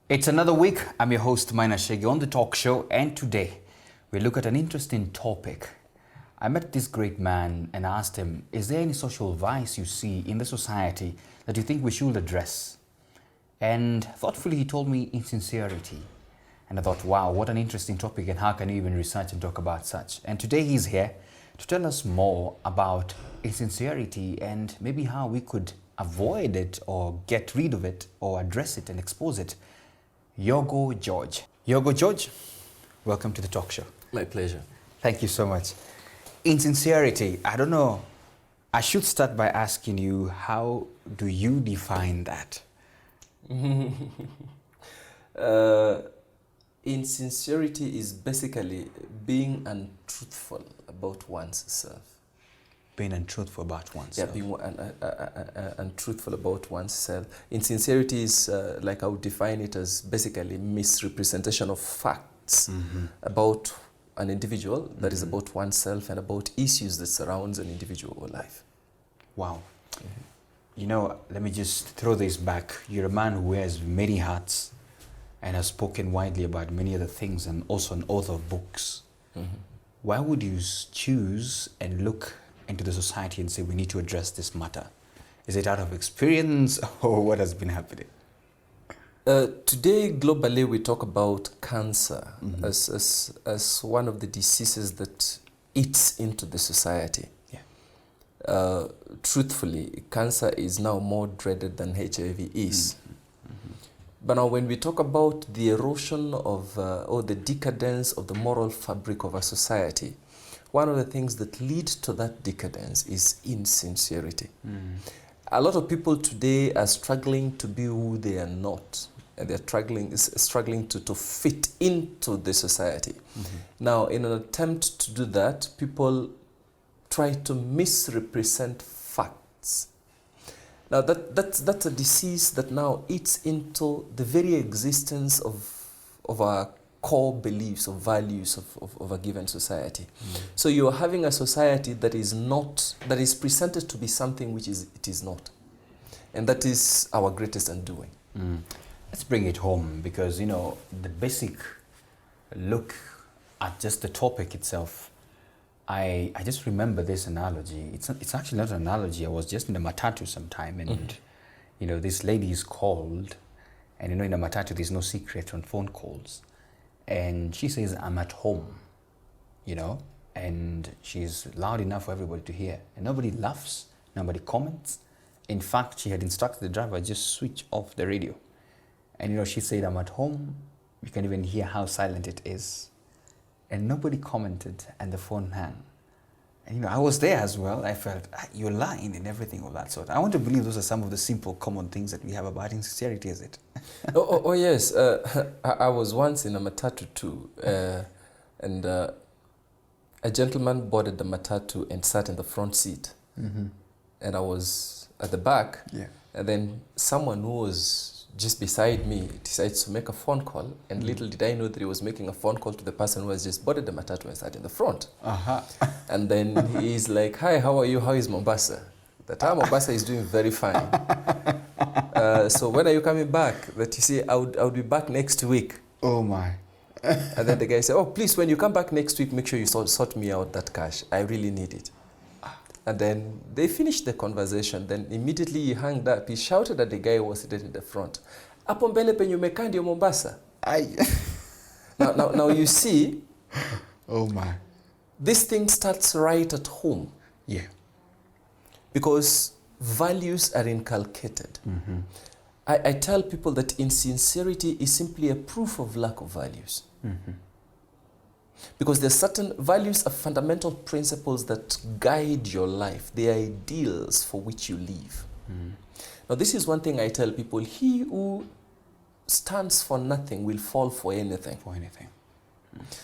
It's another week. I'm your host, Maina Shege, on the talk show, and today we look at an interesting topic. I met this great man and asked him, is there any social vice you see in the society that you think we should address? And thoughtfully, he told me insincerity. And I thought, wow, what an interesting topic, and how can you even research and talk about such? And today he's here to tell us more about insincerity and maybe how we could avoid it or get rid of it or address it and expose it. Yogo George. Yogo George, welcome to the talk show. My pleasure. Thank you so much. Insincerity, I don't know. I should start by asking you, how do you define that? Insincerity is basically being untruthful about one's self. Being untruthful about oneself. Yeah, being untruthful about oneself. Insincerity is, like I would define it as basically misrepresentation of facts about an individual, that is about oneself and about issues that surrounds an individual life. Wow. You know, let me just throw this back. You're a man who wears many hats and has spoken widely about many other things, and also an author of books. Why would you choose and look into the society and say we need to address this matter? Is it out of experience, or what has been happening? Today, globally, we talk about cancer as one of the diseases that eats into the society. Yeah. Truthfully, cancer is now more dreaded than HIV is. But now when we talk about the erosion of, or the decadence of the moral fabric of a society, one of the things that lead to that decadence is insincerity. A lot of people today are struggling to be who they are not, and they're struggling to fit into the society. Now, in an attempt to do that, people try to misrepresent facts. Now, that's a disease that now eats into the very existence of our core beliefs or values of a given society. So you're having a society that is presented to be something which it is not. And that is our greatest undoing. Let's bring it home, because, you know, the basic look at just the topic itself, I just remember this analogy. It's actually not an analogy. I was just in a matatu sometime, and, you know, this lady is called, and, you know, in a matatu, there's no secret on phone calls. And she says, I'm at home, you know, and she's loud enough for everybody to hear. And nobody laughs, nobody comments. In fact, she had instructed the driver, just switch off the radio. And, you know, she said, I'm at home. You can even hear how silent it is. And nobody commented, and the phone rang. And, you know, I was there as well. I felt, you're lying and everything of that sort. I want to believe those are some of the simple, common things that we have about insincerity, is it? Yes. I was once in a matatu too, and a gentleman boarded the matatu and sat in the front seat. And I was at the back, and then someone who was just beside me decides to make a phone call, and little did I know that he was making a phone call to the person who has just boarded the matatu and sat in the front. And then he's like, hi, how are you? How is Mombasa? The time Mombasa is doing very fine. So when are you coming back? That you see, I would be back next week. Oh my. And then the guy said, oh, please, when you come back next week, make sure you sort me out that cash. I really need it. And then they finished the conversation. Then immediately he hung up. He shouted at the guy who was sitting in the front, "Apo mbele penye umekaa ndio Mombasa." Now you see, oh my, this thing starts right at home. Yeah. Because values are inculcated. I tell people that insincerity is simply a proof of lack of values. Because there's certain values are fundamental principles that guide your life. They are ideals for which you live. Now, this is one thing I tell people: he who stands for nothing will fall for anything.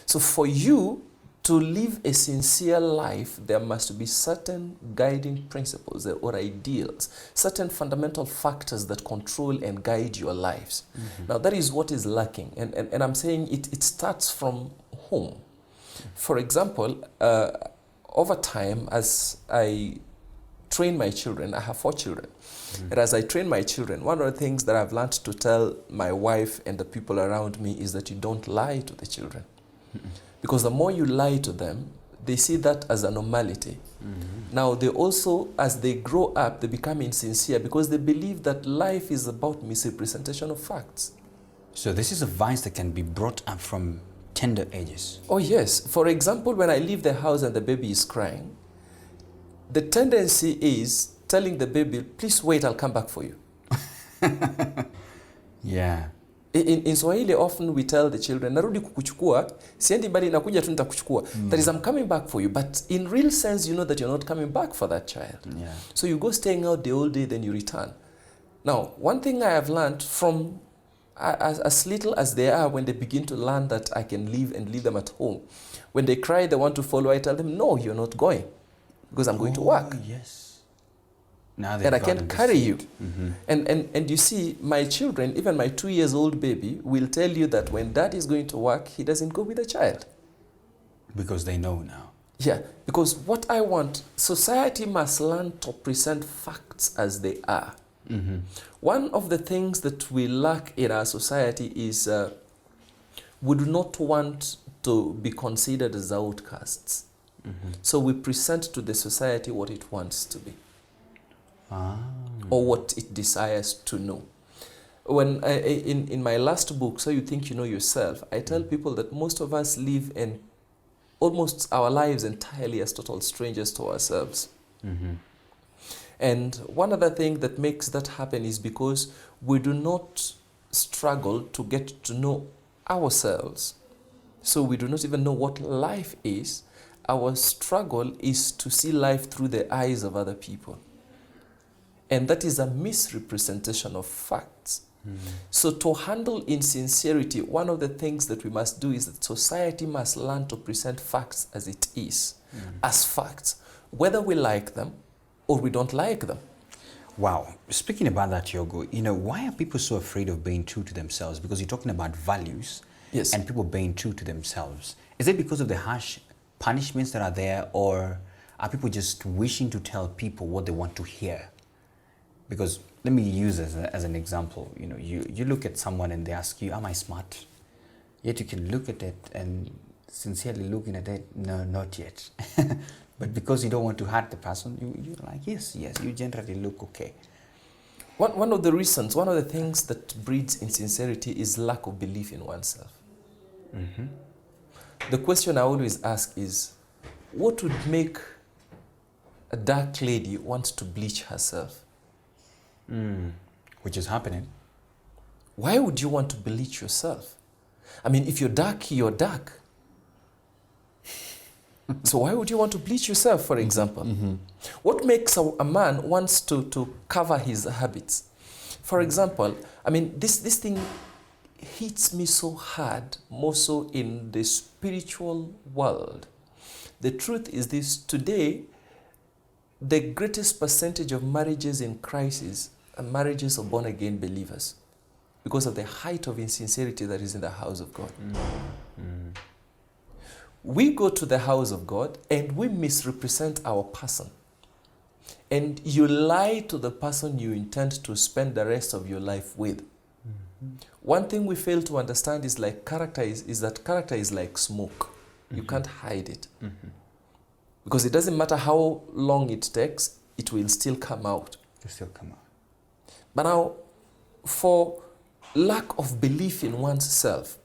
So for you to live a sincere life, there must be certain guiding principles or ideals, certain fundamental factors that control and guide your lives. Now, that is what is lacking. And I'm saying it starts from home. For example, over time, as I train my children, I have 4 children, and as I train my children, one of the things that I've learned to tell my wife and the people around me is that you don't lie to the children. Because the more you lie to them, they see that as a normality. Now, they also, as they grow up, they become insincere because they believe that life is about misrepresentation of facts. So this is a vice that can be brought up from tender ages. Oh, yes. For example, when I leave the house and the baby is crying, the tendency is telling the baby, please wait, I'll come back for you. Yeah. In Swahili, often we tell the children, narudi kukuchukua, siendi bali nakuja tu nitakuchukua. That is, I'm coming back for you. But in real sense, you know that you're not coming back for that child. Yeah. So you go staying out the whole day, then you return. Now, one thing I have learned from as little as they are, when they begin to learn that I can leave and leave them at home, when they cry, they want to follow, I tell them, no, you're not going, because I'm going to work. Yes. Now And I can carry you. And you see, my children, even my 2-year-old baby, will tell you that when dad is going to work, he doesn't go with the child. Because they know now. Yeah, because what I want, society must learn to present facts as they are. One of the things that we lack in our society is we do not want to be considered as outcasts. So we present to the society what it wants to be. Or what it desires to know. When in my last book, So You Think You Know Yourself, I tell people that most of us live in almost our lives entirely as total strangers to ourselves. And one other thing that makes that happen is because we do not struggle to get to know ourselves. So we do not even know what life is. Our struggle is to see life through the eyes of other people. And that is a misrepresentation of facts. So to handle insincerity, one of the things that we must do is that society must learn to present facts as it is, as facts, whether we like them or we don't like them. Wow. Speaking about that, Yogo, why are people so afraid of being true to themselves? Because you're talking about values and people being true to themselves. Is it because of the harsh punishments that are there, or are people just wishing to tell people what they want to hear? Because let me use as an example. You look at someone and they ask you, am I smart? Yet you can look at it and sincerely looking at it, no, not yet. But because you don't want to hurt the person, you're like, yes, you generally look okay. One of the reasons, one of the things that breeds insincerity is lack of belief in oneself. The question I always ask is, what would make a dark lady want to bleach herself? Which is happening. Why would you want to bleach yourself? I mean, if you're dark, you're dark. So why would you want to bleach yourself, for example? What makes a man wants to cover his habits? For example, I mean, this thing hits me so hard, more so in the spiritual world. The truth is this: today, the greatest percentage of marriages in crisis are marriages of born-again believers, because of the height of insincerity that is in the house of God. We go to the house of God and we misrepresent our person. And you lie to the person you intend to spend the rest of your life with. One thing we fail to understand is that character is like smoke. You can't hide it. Because it doesn't matter how long it takes, it will still come out. It'll still come out. But now, for lack of belief in oneself,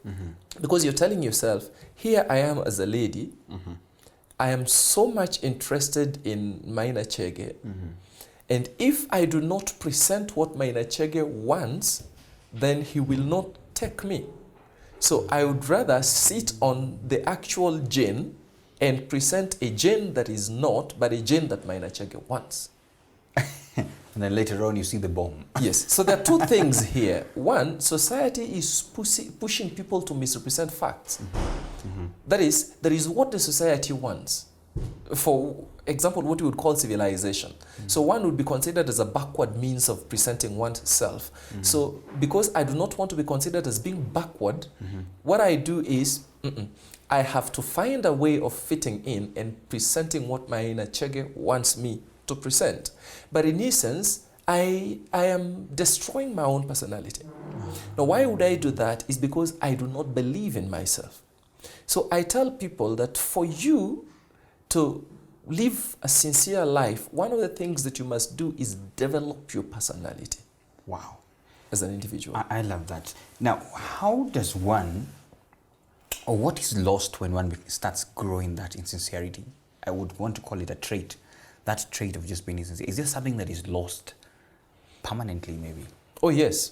because you're telling yourself, here I am as a lady, I am so much interested in Maina Chege, and if I do not present what Maina Chege wants, then he will not take me. So I would rather sit on the actual gene and present a gene that is not, but a gene that Maina Chege wants. And then later on you see the bomb. Yes. So there are two things here. One, society is pushing people to misrepresent facts. That is what the society wants. For example, what we would call civilization. So one would be considered as a backward means of presenting oneself. So because I do not want to be considered as being backward, what I do is, I have to find a way of fitting in and presenting what my inner Chege wants me to present. But in essence, I am destroying my own personality. Now, why would I do that? Is because I do not believe in myself. So I tell people that for you to live a sincere life, one of the things that you must do is develop your personality. Wow. As an individual. I love that. Now, how does one, or what is lost when one starts growing that insincerity? I would want to call it a trait. That trait of just being insincere. Is there something that is lost permanently, maybe? Oh, yes.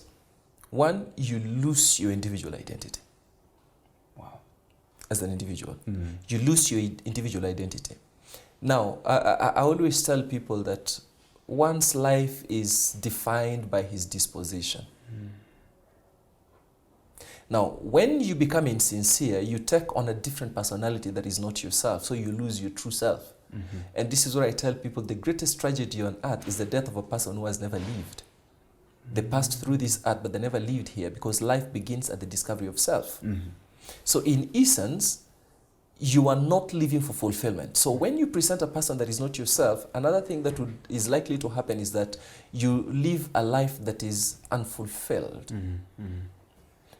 One, you lose your individual identity. Wow. As an individual. You lose your individual identity. Now, I always tell people that one's life is defined by his disposition. Now, when you become insincere, you take on a different personality that is not yourself, so you lose your true self. And this is what I tell people, the greatest tragedy on earth is the death of a person who has never lived. They passed through this earth, but they never lived here, because life begins at the discovery of self. So in essence, you are not living for fulfillment. So when you present a person that is not yourself, another thing that is likely to happen is that you live a life that is unfulfilled.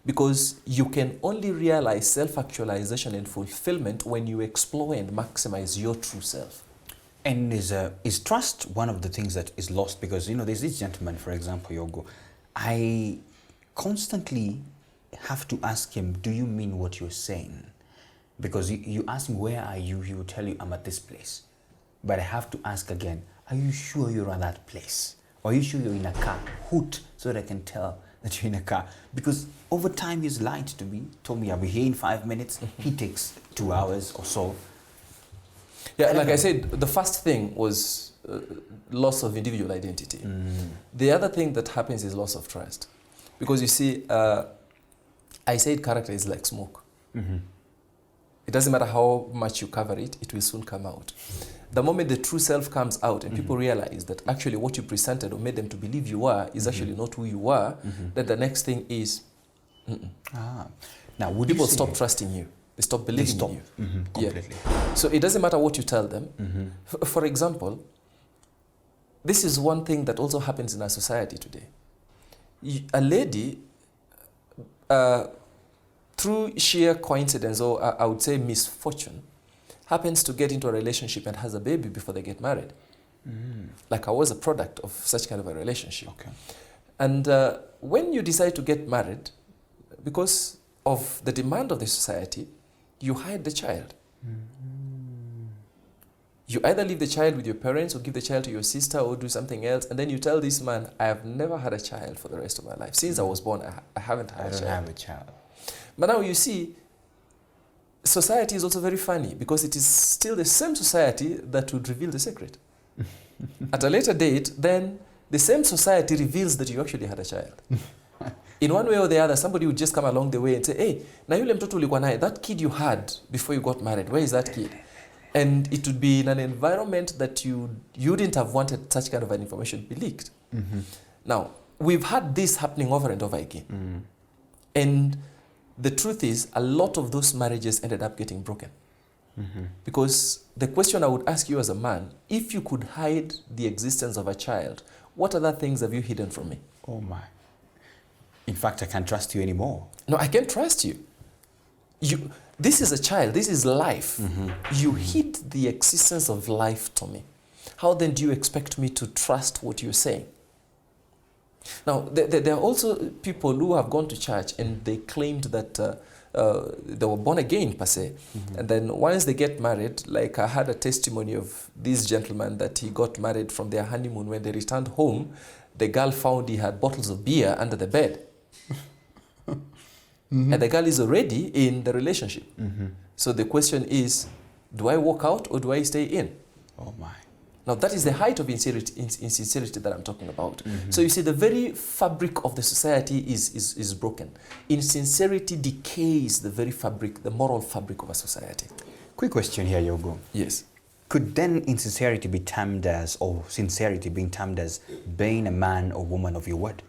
Because you can only realize self-actualization and fulfillment when you explore and maximize your true self. And is trust one of the things that is lost? Because, you know, there's this gentleman, for example, Yogo. I constantly have to ask him, do you mean what you're saying? Because you ask him, where are you? He will tell you, I'm at this place. But I have to ask again, are you sure you're at that place? Or are you sure you're in a car? Hoot, so that I can tell that you're in a car. Because over time he's lied to me, told me I'll be here in 5 minutes. He takes 2 hours or so. Yeah, like I said, the first thing was loss of individual identity. The other thing that happens is loss of trust. Because you see, I said character is like smoke. It doesn't matter how much you cover it, it will soon come out. The moment the true self comes out and people realize that actually what you presented or made them to believe you are is actually not who you are, then the next thing is, Now, would people you say stop trusting you. They stop believing in you. Completely. Yeah. So it doesn't matter what you tell them. For example, this is one thing that also happens in our society today. A lady, through sheer coincidence, or I would say misfortune, happens to get into a relationship and has a baby before they get married. Like I was a product of such kind of a relationship. Okay. And when you decide to get married, because of the demand of the society, you hide the child. You either leave the child with your parents or give the child to your sister or do something else, and then you tell this man, I have never had a child for the rest of my life. Since I was born, I haven't had a child. I don't have a child. But now you see, society is also very funny, because it is still the same society that would reveal the secret. At a later date, then the same society reveals that you actually had a child. In one way or the other, somebody would just come along the way and say, hey, na yule mtoto ulikuwa naye, that kid you had before you got married, where is that kid? And it would be in an environment that you wouldn't have wanted such kind of an information to be leaked. Now, we've had this happening over and over again. And the truth is, a lot of those marriages ended up getting broken. Because the question I would ask you as a man, if you could hide the existence of a child, what other things have you hidden from me? Oh my. In fact, I can't trust you anymore. No, I can't trust you. This is a child, this is life. You hid the existence of life to me. How then do you expect me to trust what you're saying? Now, there are also people who have gone to church and they claimed that they were born again, per se. And then once they get married, like I had a testimony of this gentleman that he got married from their honeymoon. When they returned home, the girl found he had bottles of beer under the bed. And the girl is already in the relationship. So the question is, do I walk out or do I stay in? Oh my. Now that is the height of insincerity that I'm talking about. So you see, the very fabric of the society is broken. Insincerity decays the very fabric, the moral fabric of a society. Quick question here, Yogo. Yes. Could then insincerity be termed as, or sincerity being termed as, being a man or woman of your word?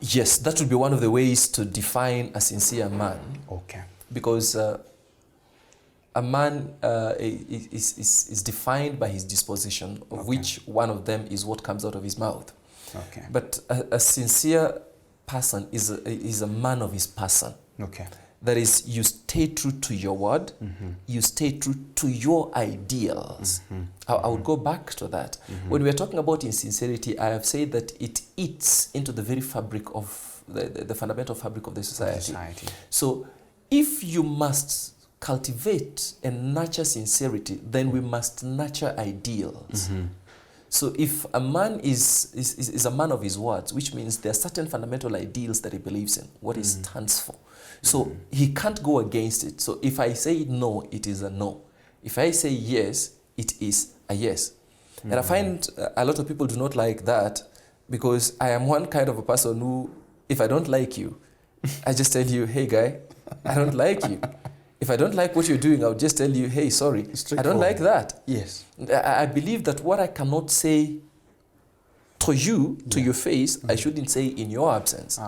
Yes, that would be one of the ways to define a sincere man. Okay. Because a man is defined by his disposition, of Okay. which one of them is what comes out of his mouth. Okay. But a sincere person is a man of his person. Okay. That is, you stay true to your word, you stay true to your ideals. I would go back to that. When we're talking about insincerity, I have said that it eats into the very fabric of the fundamental fabric of the society. So if you must cultivate and nurture sincerity, then we must nurture ideals. So if a man is a man of his words, which means there are certain fundamental ideals that he believes in, what he stands for. So he can't go against it. So if I say no, it is a no. If I say yes, it is a yes. And I find a lot of people do not like that, because I am one kind of a person who, if I don't like you, I just tell you, hey guy, I don't like you. If I don't like what you're doing, I'll just tell you, hey, sorry, I don't like that. Yes. I believe that what I cannot say to you, to your face, I shouldn't say in your absence.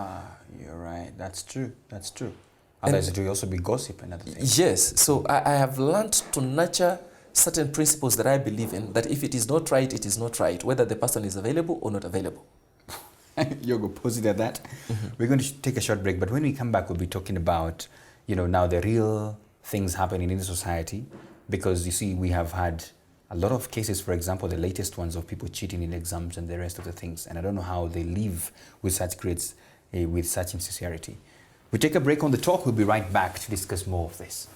You're right. That's true. That's true. Otherwise, it will also be gossip and other things. Yes. So I have learned to nurture certain principles that I believe in, that if it is not right, it is not right, whether the person is available or not available. You're going to pause at that. We're going to take a short break, but when we come back, we'll be talking about, now the real things happening in the society, because you see, we have had a lot of cases, for example, the latest ones of people cheating in exams and the rest of the things, and I don't know how they live with such with such insincerity. We take a break on the talk. We'll be right back to discuss more of this.